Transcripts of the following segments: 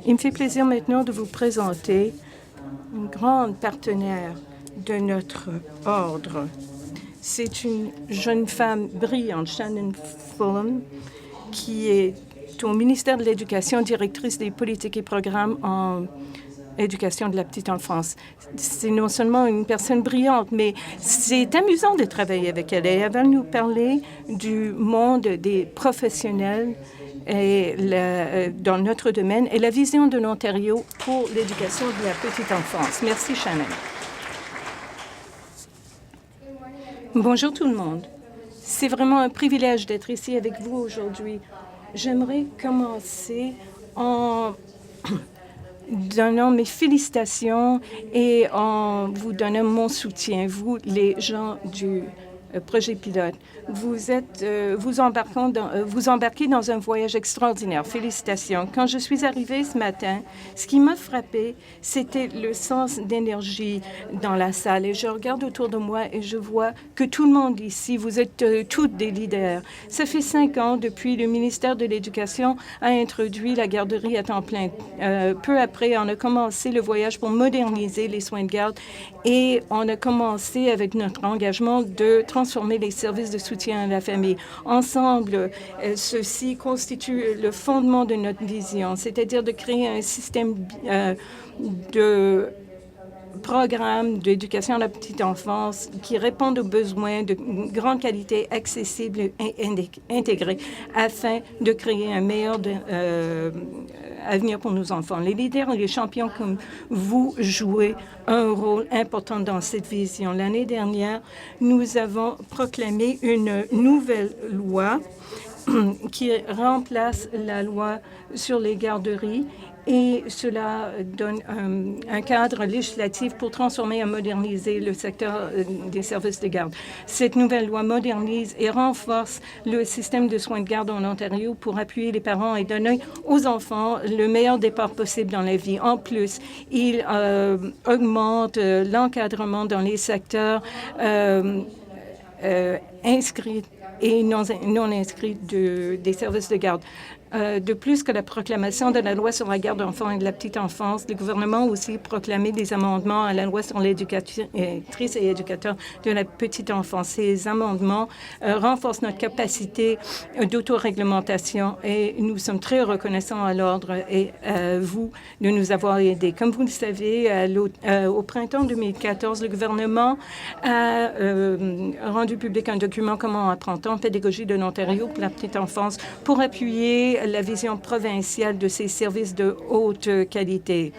Il me fait plaisir maintenant de vous présenter une grande partenaire de notre ordre. C'est une jeune femme brillante, Shannon Fulham, qui est au ministère de l'Éducation, directrice des politiques et programmes en éducation de la petite enfance. C'est non seulement une personne brillante, mais c'est amusant de travailler avec elle. Et elle va nous parler du monde des professionnels et dans notre domaine et la vision de l'Ontario pour l'éducation de la petite enfance. Merci, Shannon. Bonjour tout le monde. C'est vraiment un privilège d'être ici avec vous aujourd'hui. J'aimerais commencer en donnant mes félicitations et en vous donnant mon soutien, vous, les gens du projet pilote. Vous embarquez dans un voyage extraordinaire. Félicitations. Quand je suis arrivée ce matin, ce qui m'a frappée, c'était le sens d'énergie dans la salle. Et je regarde autour de moi et je vois que tout le monde ici, vous êtes toutes des leaders. Ça fait 5 ans depuis le ministère de l'Éducation a introduit la garderie à temps plein. Peu après, on a commencé le voyage pour moderniser les soins de garde et on a commencé avec notre engagement de transformer les services de soutien à la famille. Ensemble, ceci constitue le fondement de notre vision, c'est-à-dire de créer un système de programmes d'éducation à la petite enfance qui répondent aux besoins de grande qualité, accessibles et intégrés afin de créer un meilleur avenir pour nos enfants. Les leaders et les champions comme vous jouez un rôle important dans cette vision. L'année dernière, nous avons proclamé une nouvelle loi qui remplace la loi sur les garderies et cela donne un cadre législatif pour transformer et moderniser le secteur des services de garde. Cette nouvelle loi modernise et renforce le système de soins de garde en Ontario pour appuyer les parents et donner aux enfants le meilleur départ possible dans la vie. En plus, il augmente l'encadrement dans les secteurs inscrits et non inscrits des services de garde. De plus que la proclamation de la loi sur la garde d'enfants et de la petite enfance, le gouvernement a aussi proclamé des amendements à la loi sur l'éducatrice et éducateur de la petite enfance. Ces amendements renforcent notre capacité d'autoréglementation et nous sommes très reconnaissants à l'ordre et à vous de nous avoir aidés. Comme vous le savez, au printemps 2014, le gouvernement a rendu public un document Comment apprendre en pédagogie de l'Ontario pour la petite enfance pour appuyer la vision provinciale de ces services de haute qualité.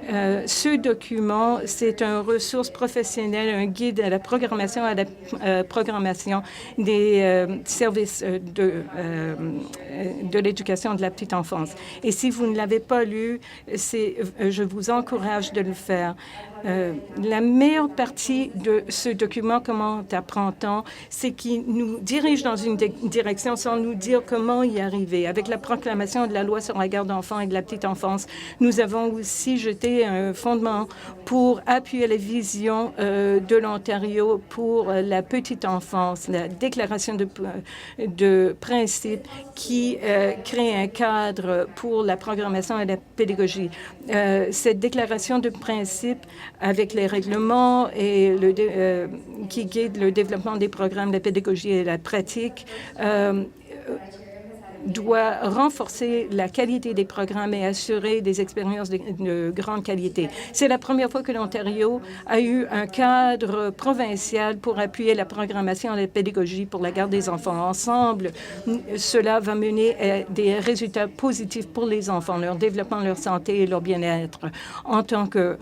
Ce document, c'est une ressource professionnelle, un guide à la programmation des services de l'éducation de la petite enfance. Et si vous ne l'avez pas lu, je vous encourage de le faire. La meilleure partie de ce document, Comment apprend-on, c'est qu'il nous dirige dans une direction sans nous dire comment y arriver. Avec la proclamation de la loi sur la garde d'enfants et de la petite enfance, nous avons aussi jeté un fondement pour appuyer la vision de l'Ontario pour la petite enfance, la déclaration de principe qui crée un cadre pour la programmation et la pédagogie. Cette déclaration de principe avec les règlements et qui guident le développement des programmes de pédagogie et la pratique doit renforcer la qualité des programmes et assurer des expériences de grande qualité. C'est la première fois que l'Ontario a eu un cadre provincial pour appuyer la programmation et la pédagogie pour la garde des enfants. Ensemble, cela va mener à des résultats positifs pour les enfants, leur développement, leur santé et leur bien-être. En tant que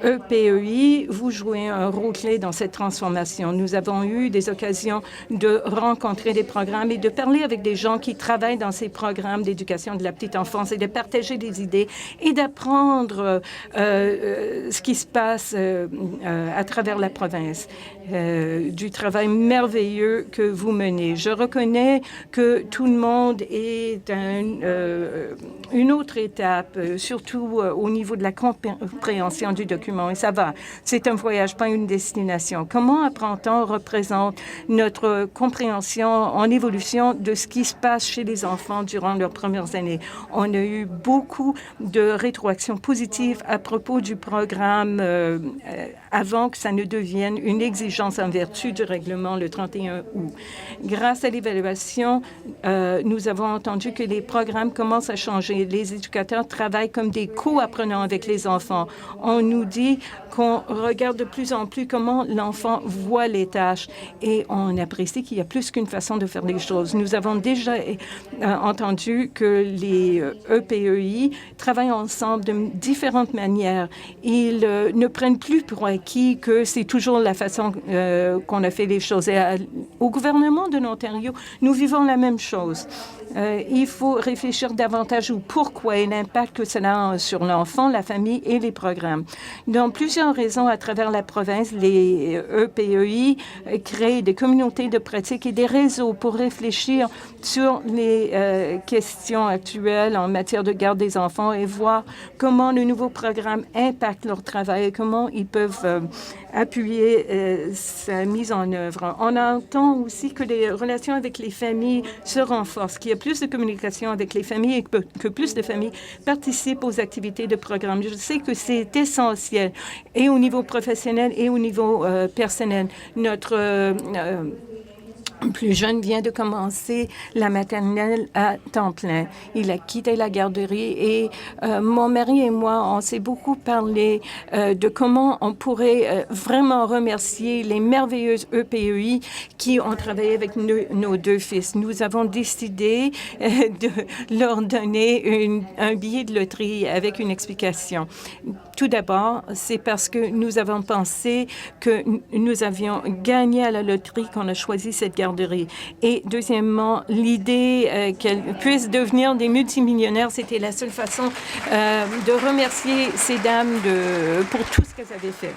EPEI, vous jouez un rôle clé dans cette transformation. Nous avons eu des occasions de rencontrer des programmes et de parler avec des gens qui travaillent dans ces programmes d'éducation de la petite enfance et de partager des idées et d'apprendre ce qui se passe à travers la province, du travail merveilleux que vous menez. Je reconnais que tout le monde est une autre étape, surtout au niveau de la compréhension du document. Et ça va. C'est un voyage, pas une destination. Comment apprend-on représente notre compréhension en évolution de ce qui se passe chez les enfants durant leurs premières années? On a eu beaucoup de rétroactions positives à propos du programme avant que ça ne devienne une exigence en vertu du règlement le 31 août. Grâce à l'évaluation, nous avons entendu que les programmes commencent à changer. Les éducateurs travaillent comme des co-apprenants avec les enfants. On nous dit qu'on regarde de plus en plus comment l'enfant voit les tâches et on apprécie qu'il y a plus qu'une façon de faire les choses. Nous avons déjà entendu que les EPEI travaillent ensemble de différentes manières. Ils ne prennent plus pour acquis que c'est toujours la façon qu'on a fait les choses. Et au gouvernement de l'Ontario, nous vivons la même chose. Il faut réfléchir davantage au pourquoi et l'impact que cela a sur l'enfant, la famille et les programmes. Dans plusieurs raisons à travers la province, les EPEI créent des communautés de pratique et des réseaux pour réfléchir sur les questions actuelles en matière de garde des enfants et voir comment le nouveau programme impacte leur travail et comment ils peuvent appuyer sa mise en œuvre. On entend aussi que les relations avec les familles se renforcent, qu'il y a plus de communication avec les familles et que plus de familles participent aux activités de programme. Je sais que c'est essentiel, et au niveau professionnel et au niveau personnel. Notre plus jeune vient de commencer la maternelle à temps plein. Il a quitté la garderie et mon mari et moi, on s'est beaucoup parlé de comment on pourrait vraiment remercier les merveilleuses EPEI qui ont travaillé avec nos deux fils. Nous avons décidé de leur donner un billet de loterie avec une explication. Tout d'abord, c'est parce que nous avons pensé que nous avions gagné à la loterie qu'on a choisi cette garderie. Et deuxièmement, l'idée qu'elles puissent devenir des multimillionnaires, c'était la seule façon de remercier ces dames pour tout ce qu'elles avaient fait.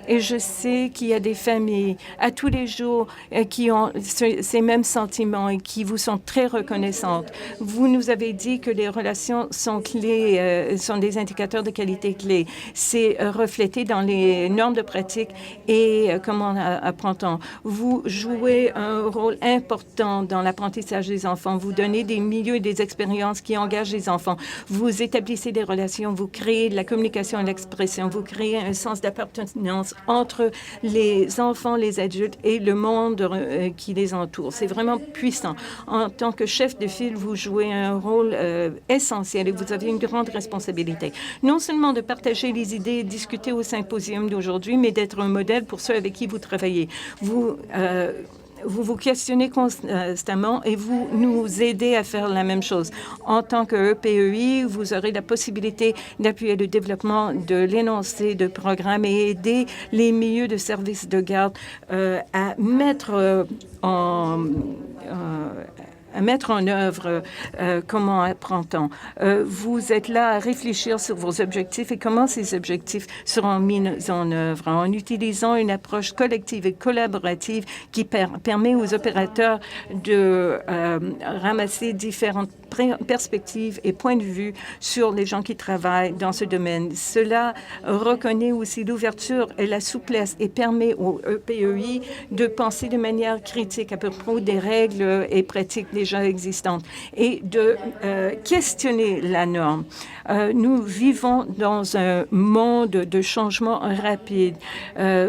Et je sais qu'il y a des familles à tous les jours qui ont ces mêmes sentiments et qui vous sont très reconnaissantes. Vous nous avez dit que les relations sont clés, sont des indicateurs de qualité clés. C'est reflété dans les normes de pratique et comment apprend-on. Vous jouez un rôle important dans l'apprentissage des enfants. Vous donnez des milieux et des expériences qui engagent les enfants. Vous établissez des relations, vous créez de la communication et l'expression, vous créez un sens d'appartenance entre les enfants, les adultes et le monde qui les entoure. C'est vraiment puissant. En tant que chef de file, vous jouez un rôle essentiel et vous avez une grande responsabilité. Non seulement de partager les idées et discuter au symposium d'aujourd'hui, mais d'être un modèle pour ceux avec qui vous travaillez. Vous vous questionnez constamment et vous nous aidez à faire la même chose. En tant que EPEI, vous aurez la possibilité d'appuyer le développement de l'énoncé de programme et aider les milieux de services de garde à mettre en œuvre comment apprend-on. Vous êtes là à réfléchir sur vos objectifs et comment ces objectifs seront mis en œuvre en utilisant une approche collective et collaborative qui permet aux opérateurs de ramasser différentes perspectives et points de vue sur les gens qui travaillent dans ce domaine. Cela reconnaît aussi l'ouverture et la souplesse et permet aux EPEI de penser de manière critique à propos des règles et pratiques déjà existantes et de questionner la norme. Nous vivons dans un monde de changement rapide.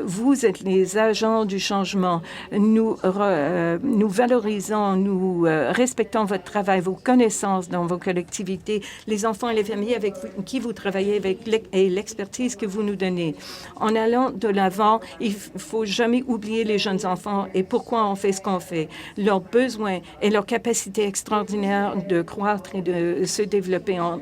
Vous êtes les agents du changement. Nous valorisons, nous respectons votre travail, vos connaissances dans vos collectivités, les enfants et les familles avec qui vous travaillez et l'expertise que vous nous donnez. En allant de l'avant, il ne faut jamais oublier les jeunes enfants et pourquoi on fait ce qu'on fait. Leurs besoins et leur capacité extraordinaire de croître et de se développer. En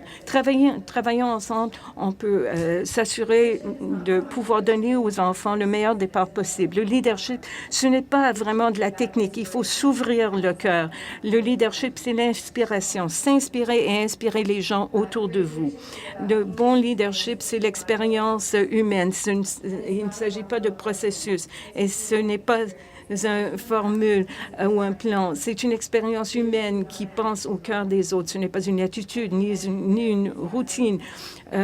travaillant ensemble, on peut s'assurer de pouvoir donner aux enfants le meilleur départ possible. Le leadership, ce n'est pas vraiment de la technique. Il faut s'ouvrir le cœur. Le leadership, c'est l'inspiration. S'inspirer et inspirer les gens autour de vous. Le bon leadership, c'est l'expérience humaine. Il ne s'agit pas de processus et ce n'est pas une formule ou un plan. C'est une expérience ressources humaines qui pensent au cœur des autres. Ce n'est pas une attitude ni une routine.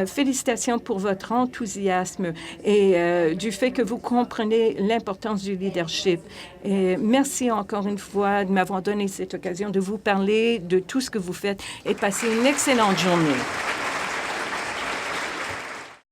Félicitations pour votre enthousiasme et du fait que vous comprenez l'importance du leadership. Et merci encore une fois de m'avoir donné cette occasion de vous parler de tout ce que vous faites et passez une excellente journée.